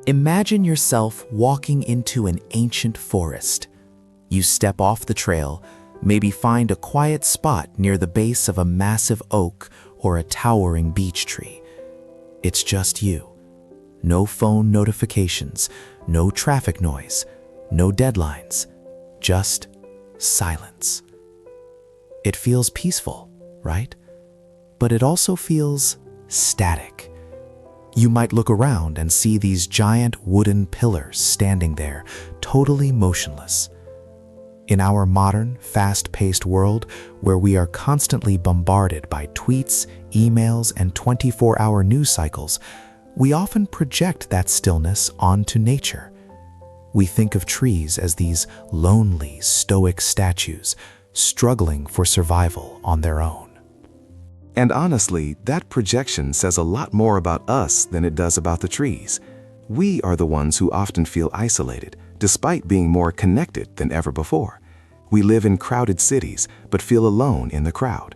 Imagine yourself walking into an ancient forest. You step off the trail, maybe find a quiet spot near the base of a massive oak or a towering beech tree. It's just you. No phone notifications, no traffic noise, no deadlines, just silence. It feels peaceful, right? But it also feels static. You might look around and see these giant wooden pillars standing there, totally motionless. In our modern, fast-paced world, where we are constantly bombarded by tweets, emails, and 24-hour news cycles, we often project that stillness onto nature. We think of trees as these lonely, stoic statues, struggling for survival on their own. And honestly, that projection says a lot more about us than it does about the trees. We are the ones who often feel isolated, despite being more connected than ever before. We live in crowded cities, but feel alone in the crowd.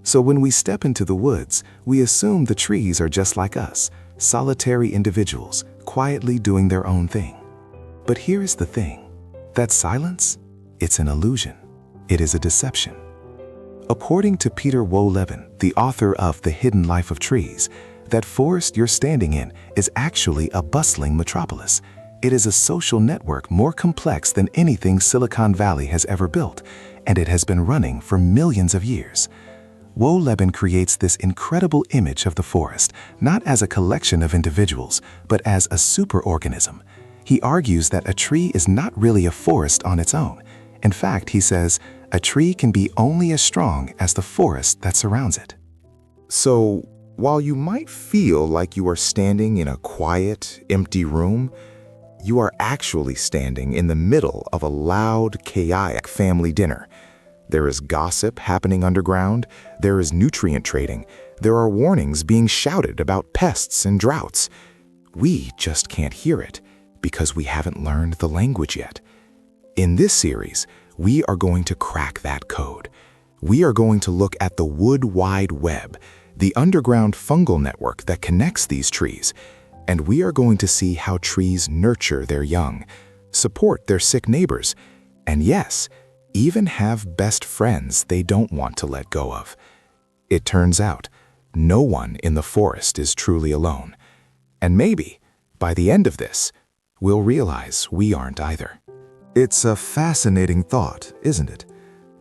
So when we step into the woods, we assume the trees are just like us, solitary individuals, quietly doing their own thing. But here is the thing. That silence, it's an illusion. It is a deception. According to Peter Wohlleben, the author of The Hidden Life of Trees, that forest you're standing in is actually a bustling metropolis. It is a social network more complex than anything Silicon Valley has ever built, and it has been running for millions of years. Wohlleben creates this incredible image of the forest, not as a collection of individuals, but as a superorganism. He argues that a tree is not really a forest on its own. In fact, he says, a tree can be only as strong as the forest that surrounds it. So, while you might feel like you are standing in a quiet, empty room, you are actually standing in the middle of a loud, chaotic family dinner. There is gossip happening underground, there is nutrient trading, there are warnings being shouted about pests and droughts. We just can't hear it because we haven't learned the language yet. In this series, we are going to crack that code. We are going to look at the wood wide web, the underground fungal network that connects these trees, and we are going to see how trees nurture their young, support their sick neighbors, and yes, even have best friends they don't want to let go of. It turns out, no one in the forest is truly alone. And maybe, by the end of this, we'll realize we aren't either. It's a fascinating thought, isn't it?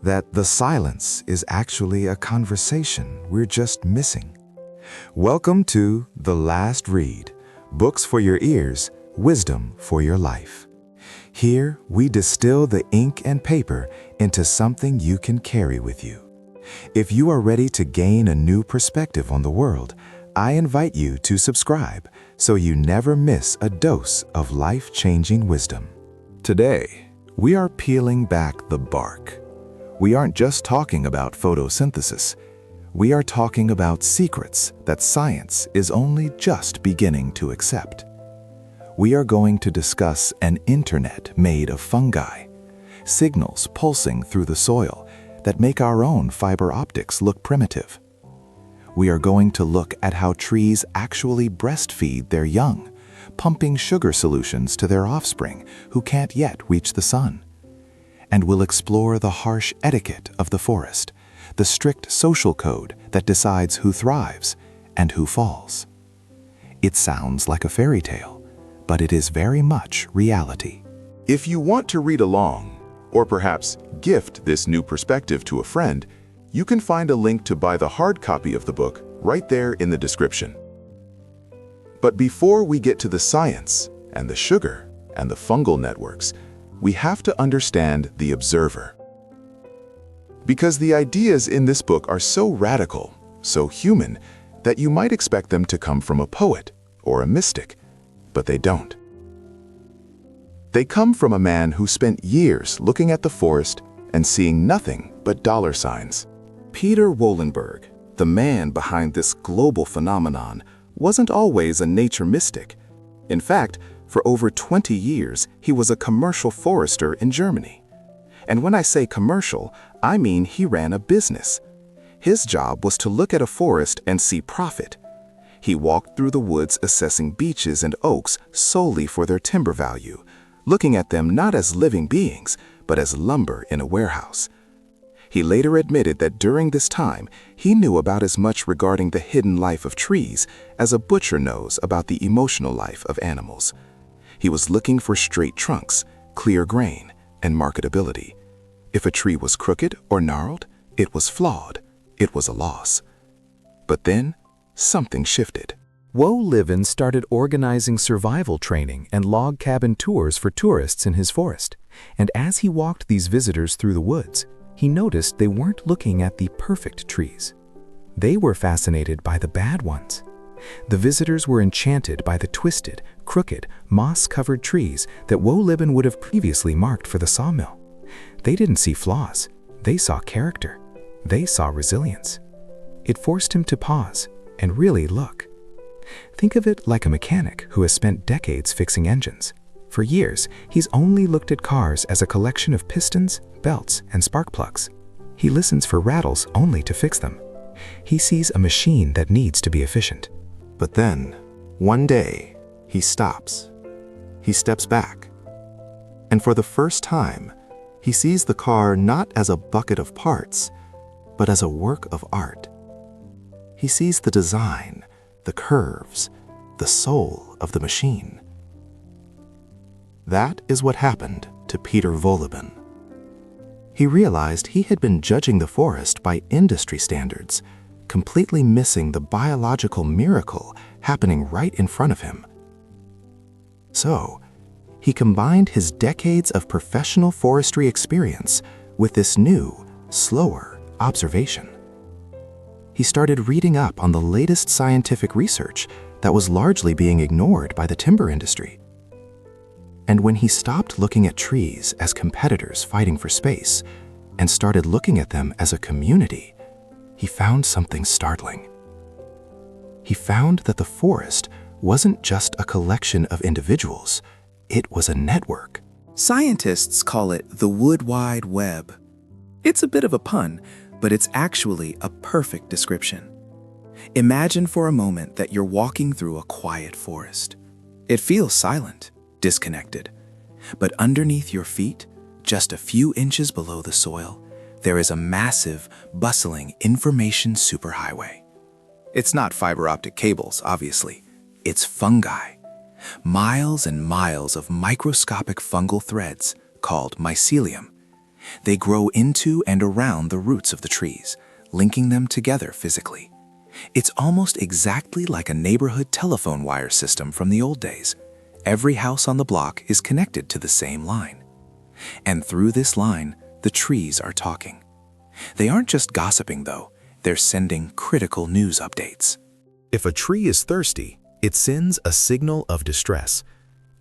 That the silence is actually a conversation we're just missing. Welcome to The Last Read, Books for Your Ears, Wisdom for Your Life. Here, we distill the ink and paper into something you can carry with you. If you are ready to gain a new perspective on the world, I invite you to subscribe so you never miss a dose of life-changing wisdom. Today, we are peeling back the bark. We aren't just talking about photosynthesis. We are talking about secrets that science is only just beginning to accept. We are going to discuss an internet made of fungi, signals pulsing through the soil that make our own fiber optics look primitive. We are going to look at how trees actually breastfeed their young, pumping sugar solutions to their offspring who can't yet reach the sun. And we'll explore the harsh etiquette of the forest, the strict social code that decides who thrives and who falls. It sounds like a fairy tale, but it is very much reality. If you want to read along, or perhaps gift this new perspective to a friend, you can find a link to buy the hard copy of the book right there in the description. But before we get to the science and the sugar and the fungal networks, we have to understand the observer. Because the ideas in this book are so radical, so human, that you might expect them to come from a poet or a mystic, but they don't. They come from a man who spent years looking at the forest and seeing nothing but dollar signs. Peter Wohlleben, the man behind this global phenomenon, wasn't always a nature mystic. In fact, for over 20 years, he was a commercial forester in Germany. And when I say commercial, I mean he ran a business. His job was to look at a forest and see profit. He walked through the woods assessing beeches and oaks solely for their timber value, looking at them not as living beings, but as lumber in a warehouse. He later admitted that during this time, he knew about as much regarding the hidden life of trees as a butcher knows about the emotional life of animals. He was looking for straight trunks, clear grain, and marketability. If a tree was crooked or gnarled, it was flawed. It was a loss. But then, something shifted. Wohlleben started organizing survival training and log cabin tours for tourists in his forest. And as he walked these visitors through the woods, he noticed they weren't looking at the perfect trees. They were fascinated by the bad ones. The visitors were enchanted by the twisted, crooked, moss-covered trees that Wohlleben would have previously marked for the sawmill. They didn't see flaws. They saw character. They saw resilience. It forced him to pause and really look. Think of it like a mechanic who has spent decades fixing engines. For years, he's only looked at cars as a collection of pistons, belts, and spark plugs. He listens for rattles only to fix them. He sees a machine that needs to be efficient. But then, one day, he stops. He steps back. And for the first time, he sees the car not as a bucket of parts, but as a work of art. He sees the design, the curves, the soul of the machine. That is what happened to Peter Wohlleben. He realized he had been judging the forest by industry standards, completely missing the biological miracle happening right in front of him. So, he combined his decades of professional forestry experience with this new, slower observation. He started reading up on the latest scientific research that was largely being ignored by the timber industry. And when he stopped looking at trees as competitors fighting for space and started looking at them as a community, he found something startling. He found that the forest wasn't just a collection of individuals, it was a network. Scientists call it the Wood Wide Web. It's a bit of a pun, but it's actually a perfect description. Imagine for a moment that you're walking through a quiet forest. It feels silent, disconnected. But underneath your feet, just a few inches below the soil, there is a massive, bustling information superhighway. It's not fiber optic cables, obviously. It's fungi. Miles and miles of microscopic fungal threads called mycelium. They grow into and around the roots of the trees, linking them together physically. It's almost exactly like a neighborhood telephone wire system from the old days. Every house on the block is connected to the same line. And through this line, the trees are talking. They aren't just gossiping, though. They're sending critical news updates. If a tree is thirsty, it sends a signal of distress.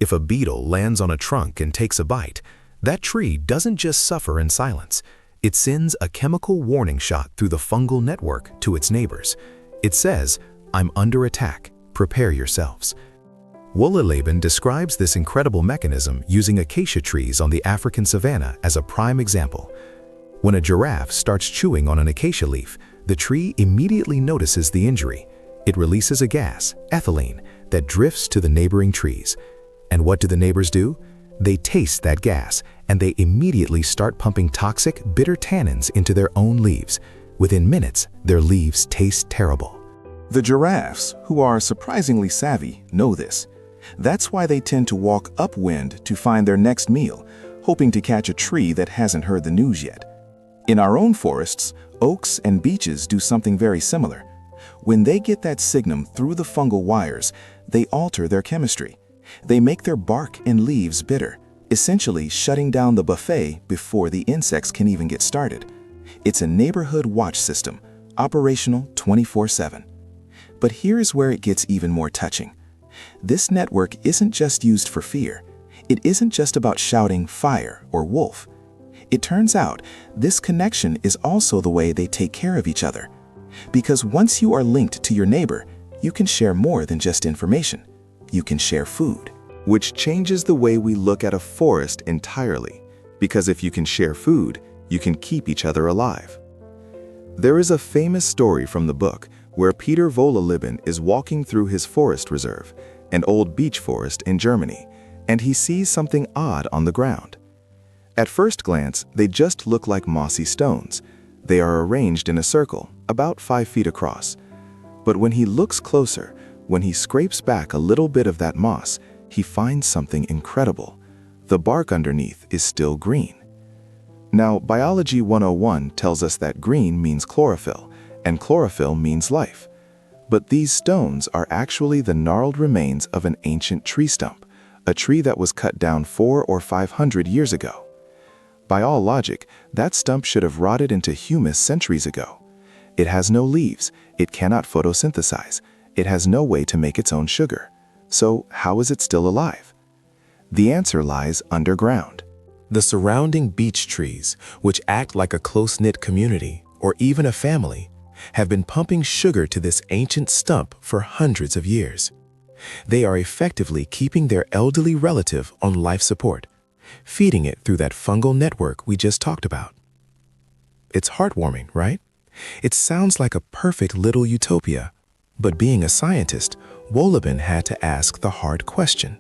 If a beetle lands on a trunk and takes a bite, that tree doesn't just suffer in silence. It sends a chemical warning shot through the fungal network to its neighbors. It says, "I'm under attack. Prepare yourselves." Wohlleben describes this incredible mechanism using acacia trees on the African savanna as a prime example. When a giraffe starts chewing on an acacia leaf, the tree immediately notices the injury. It releases a gas, ethylene, that drifts to the neighboring trees. And what do the neighbors do? They taste that gas, and they immediately start pumping toxic, bitter tannins into their own leaves. Within minutes, their leaves taste terrible. The giraffes, who are surprisingly savvy, know this. That's why they tend to walk upwind to find their next meal, hoping to catch a tree that hasn't heard the news yet. In our own forests, oaks and beeches do something very similar. When they get that signum through the fungal wires, they alter their chemistry. They make their bark and leaves bitter, essentially shutting down the buffet before the insects can even get started. It's a neighborhood watch system, operational 24/7. But here's where it gets even more touching. This network isn't just used for fear. It isn't just about shouting fire or wolf. It turns out this connection is also the way they take care of each other. Because once you are linked to your neighbor, you can share more than just information. You can share food. Which changes the way we look at a forest entirely. Because if you can share food, you can keep each other alive. There is a famous story from the book where Peter Wohlleben is walking through his forest reserve, an old beech forest in Germany, and he sees something odd on the ground. At first glance, they just look like mossy stones. They are arranged in a circle, about 5 feet across. But when he looks closer, when he scrapes back a little bit of that moss, he finds something incredible. The bark underneath is still green. Now, Biology 101 tells us that green means chlorophyll, and chlorophyll means life. But these stones are actually the gnarled remains of an ancient tree stump, a tree that was cut down 400 or 500 years ago. By all logic, that stump should have rotted into humus centuries ago. It has no leaves, it cannot photosynthesize, it has no way to make its own sugar. So how is it still alive? The answer lies underground. The surrounding beech trees, which act like a close-knit community or even a family, have been pumping sugar to this ancient stump for hundreds of years. They are effectively keeping their elderly relative on life support, feeding it through that fungal network we just talked about. It's heartwarming, right? It sounds like a perfect little utopia. But being a scientist, Wohlleben had to ask the hard question: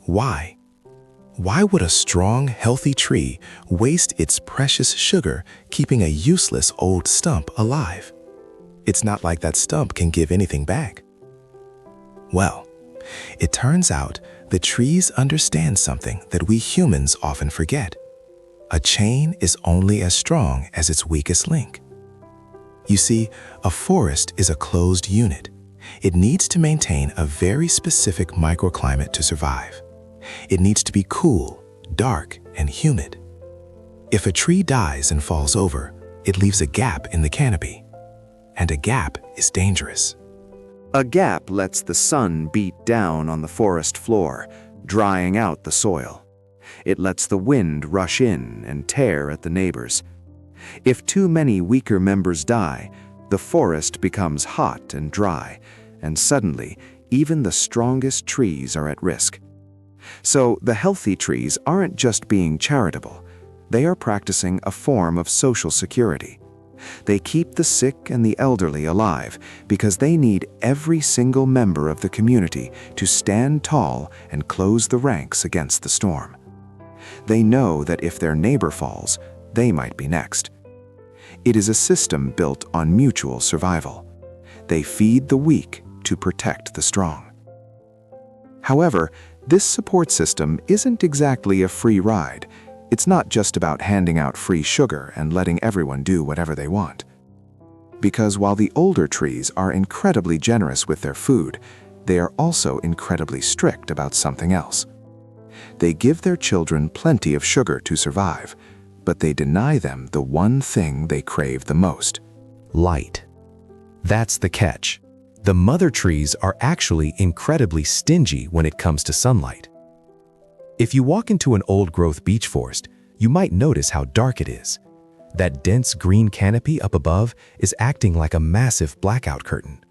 why? Why would a strong, healthy tree waste its precious sugar keeping a useless old stump alive? It's not like that stump can give anything back. Well, it turns out the trees understand something that we humans often forget. A chain is only as strong as its weakest link. You see, a forest is a closed unit. It needs to maintain a very specific microclimate to survive. It needs to be cool, dark, and humid. If a tree dies and falls over, it leaves a gap in the canopy. And a gap is dangerous. A gap lets the sun beat down on the forest floor, drying out the soil. It lets the wind rush in and tear at the neighbors. If too many weaker members die, the forest becomes hot and dry, and suddenly, even the strongest trees are at risk. So the healthy trees aren't just being charitable. They are practicing a form of social security. They keep the sick and the elderly alive because they need every single member of the community to stand tall and close the ranks against the storm. They know that if their neighbor falls, they might be next. It is a system built on mutual survival. They feed the weak to protect the strong. However, this support system isn't exactly a free ride. It's not just about handing out free sugar and letting everyone do whatever they want. Because while the older trees are incredibly generous with their food, they are also incredibly strict about something else. They give their children plenty of sugar to survive, but they deny them the one thing they crave the most: Light. That's the catch. The mother trees are actually incredibly stingy when it comes to sunlight. If you walk into an old-growth beech forest, you might notice how dark it is. That dense green canopy up above is acting like a massive blackout curtain.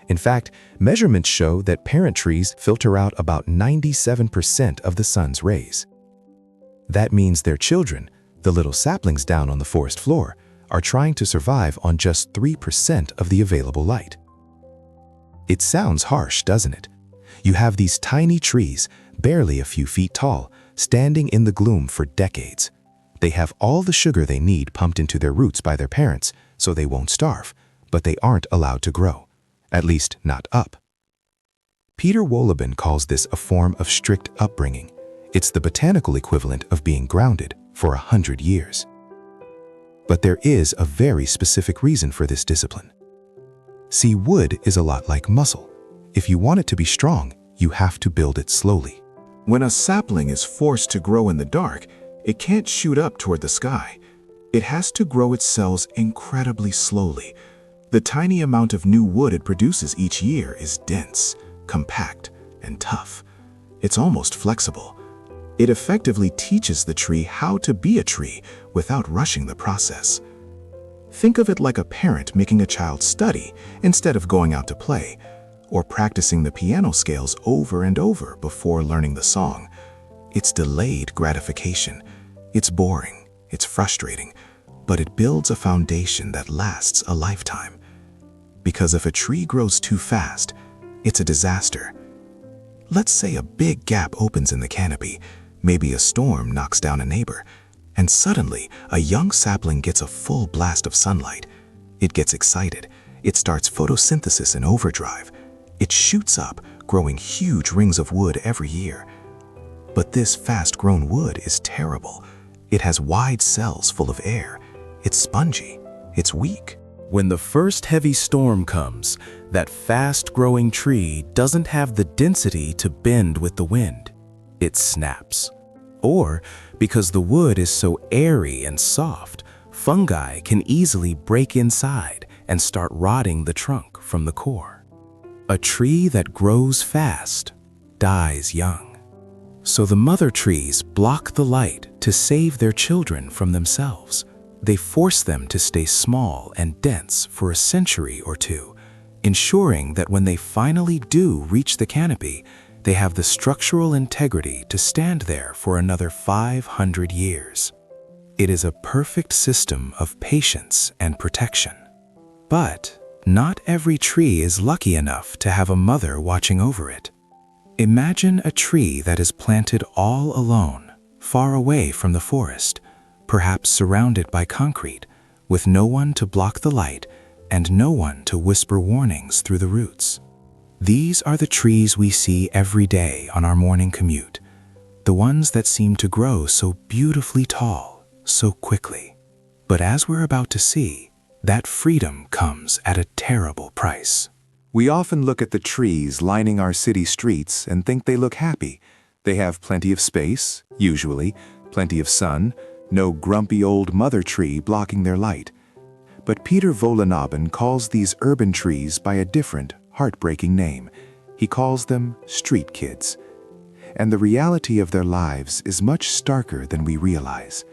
In fact, measurements show that parent trees filter out about 97% of the sun's rays. That means their children, the little saplings down on the forest floor, are trying to survive on just 3% of the available light. It sounds harsh, doesn't it? You have these tiny trees, barely a few feet tall, standing in the gloom for decades. They have all the sugar they need pumped into their roots by their parents, so they won't starve, but they aren't allowed to grow, at least not up. Peter Wohlleben calls this a form of strict upbringing. It's the botanical equivalent of being grounded for 100 years. But there is a very specific reason for this discipline. See, wood is a lot like muscle. If you want it to be strong, you have to build it slowly. When a sapling is forced to grow in the dark, it can't shoot up toward the sky. It has to grow its cells incredibly slowly. The tiny amount of new wood it produces each year is dense, compact, and tough. It's almost flexible. It effectively teaches the tree how to be a tree without rushing the process. Think of it like a parent making a child study instead of going out to play, or practicing the piano scales over and over before learning the song. It's delayed gratification. It's boring, it's frustrating, but it builds a foundation that lasts a lifetime. because if a tree grows too fast, it's a disaster. Let's say a big gap opens in the canopy, maybe a storm knocks down a neighbor, and suddenly a young sapling gets a full blast of sunlight. It gets excited. It starts photosynthesis in overdrive. It shoots up, growing huge rings of wood every year. But this fast-grown wood is terrible. It has wide cells full of air. It's spongy. It's weak. When the first heavy storm comes, that fast-growing tree doesn't have the density to bend with the wind. It snaps. Or, because the wood is so airy and soft, fungi can easily break inside and start rotting the trunk from the core. A tree that grows fast dies young. So the mother trees block the light to save their children from themselves. They force them to stay small and dense for a century or two, ensuring that when they finally do reach the canopy, they have the structural integrity to stand there for another 500 years. It is a perfect system of patience and protection. But not every tree is lucky enough to have a mother watching over it. Imagine a tree that is planted all alone, far away from the forest, perhaps surrounded by concrete, with no one to block the light and no one to whisper warnings through the roots. These are the trees we see every day on our morning commute, the ones that seem to grow so beautifully tall, so quickly. But as we're about to see, that freedom comes at a terrible price. We often look at the trees lining our city streets and think they look happy. They have plenty of space, usually, plenty of sun, no grumpy old mother tree blocking their light. But Peter Wohlleben calls these urban trees by a different, heartbreaking name. He calls them street kids. And the reality of their lives is much starker than we realize.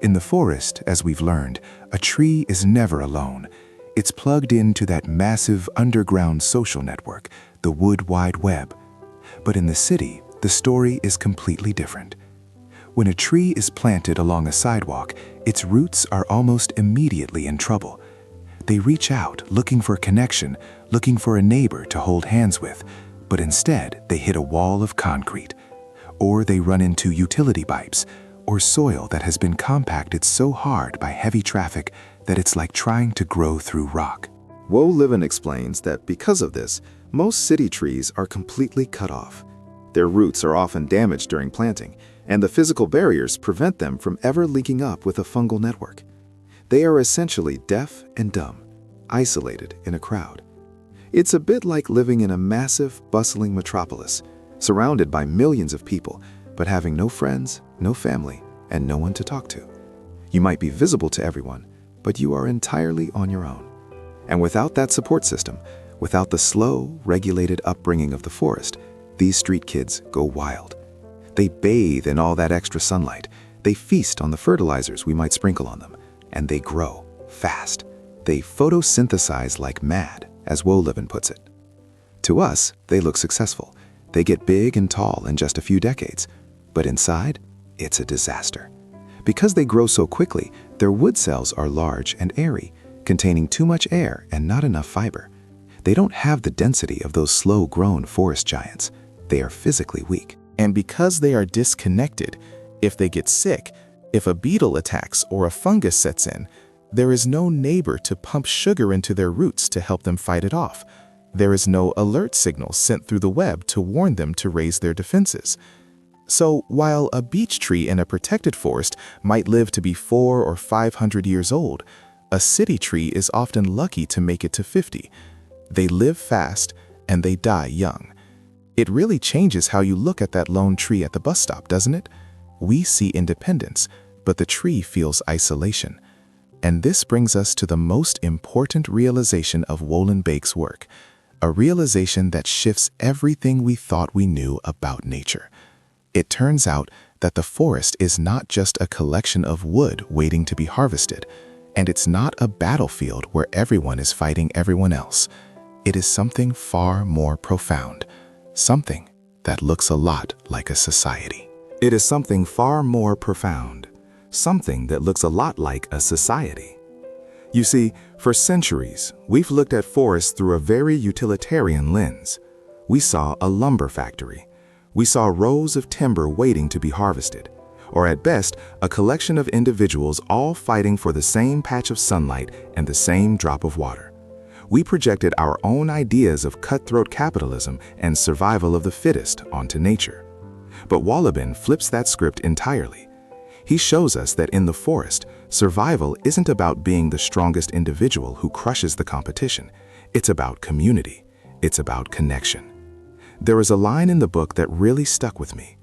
In the forest, as we've learned, a tree is never alone. It's plugged into that massive underground social network, the Wood Wide Web. But in the city, the story is completely different. When a tree is planted along a sidewalk, its roots are almost immediately in trouble. They reach out, looking for connection, looking for a neighbor to hold hands with, but instead they hit a wall of concrete. Or they run into utility pipes, or soil that has been compacted so hard by heavy traffic that it's like trying to grow through rock. Wohlleben explains that because of this, most city trees are completely cut off. Their roots are often damaged during planting, and the physical barriers prevent them from ever linking up with a fungal network. They are essentially deaf and dumb, isolated in a crowd. It's a bit like living in a massive, bustling metropolis, surrounded by millions of people, but having no friends, no family, and no one to talk to. You might be visible to everyone, but you are entirely on your own. And without that support system, without the slow, regulated upbringing of the forest, these street kids go wild. They bathe in all that extra sunlight. They feast on the fertilizers we might sprinkle on them. And they grow fast. They photosynthesize like mad, as Wohlleben puts it. To us, they look successful. They get big and tall in just a few decades. But inside, it's a disaster. Because they grow so quickly, their wood cells are large and airy, containing too much air and not enough fiber. They don't have the density of those slow-grown forest giants. They are physically weak. And because they are disconnected, if they get sick, if a beetle attacks or a fungus sets in, there is no neighbor to pump sugar into their roots to help them fight it off. There is no alert signal sent through the web to warn them to raise their defenses. So while a beech tree in a protected forest might live to be 400 or 500 years old, a city tree is often lucky to make it to 50. They live fast and they die young. It really changes how you look at that lone tree at the bus stop, doesn't it? We see independence, but the tree feels isolation. And this brings us to the most important realization of Wohlleben work, a realization that shifts everything we thought we knew about nature. It turns out that the forest is not just a collection of wood waiting to be harvested, and it's not a battlefield where everyone is fighting everyone else. It is something far more profound, something that looks a lot like a society. It is something far more profound, something that looks a lot like a society. You see, for centuries, we've looked at forests through a very utilitarian lens. We saw a lumber factory. We saw rows of timber waiting to be harvested, or at best, a collection of individuals all fighting for the same patch of sunlight and the same drop of water. We projected our own ideas of cutthroat capitalism and survival of the fittest onto nature. But Wohlleben flips that script entirely. He shows us that in the forest, survival isn't about being the strongest individual who crushes the competition. It's about community. It's about connection. There is a line in the book that really stuck with me.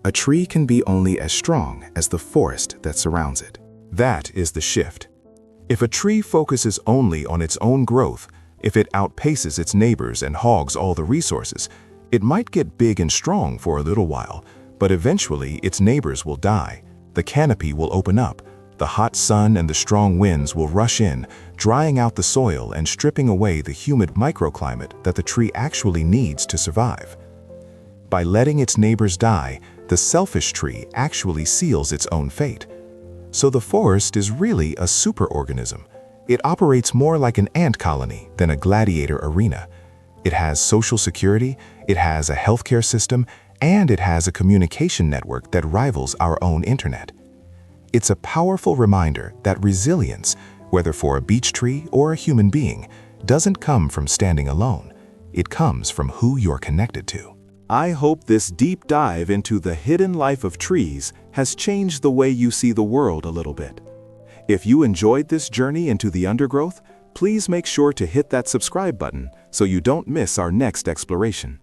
A tree can be only as strong as the forest that surrounds it. That is the shift. If a tree focuses only on its own growth, if it outpaces its neighbors and hogs all the resources, it might get big and strong for a little while, but eventually its neighbors will die. The canopy will open up. The hot sun and the strong winds will rush in, drying out the soil and stripping away the humid microclimate that the tree actually needs to survive. By letting its neighbors die, the selfish tree actually seals its own fate. So the forest is really a superorganism. It operates more like an ant colony than a gladiator arena. It has social security, it has a healthcare system, and it has a communication network that rivals our own internet. It's a powerful reminder that resilience, whether for a beech tree or a human being, doesn't come from standing alone. It comes from who you're connected to. I hope this deep dive into the hidden life of trees has changed the way you see the world a little bit. If you enjoyed this journey into the undergrowth, please make sure to hit that subscribe button so you don't miss our next exploration.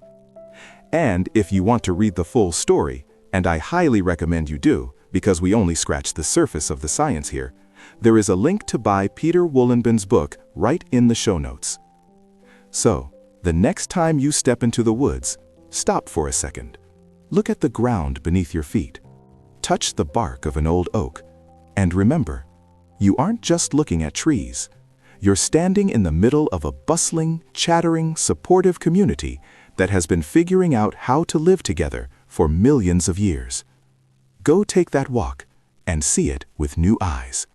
And if you want to read the full story, and I highly recommend you do, because we only scratched the surface of the science here, there is a link to buy Peter Wohlleben book right in the show notes. So, the next time you step into the woods, stop for a second. Look at the ground beneath your feet. Touch the bark of an old oak. And remember, you aren't just looking at trees. You're standing in the middle of a bustling, chattering, supportive community that has been figuring out how to live together for millions of years. Go take that walk and see it with new eyes.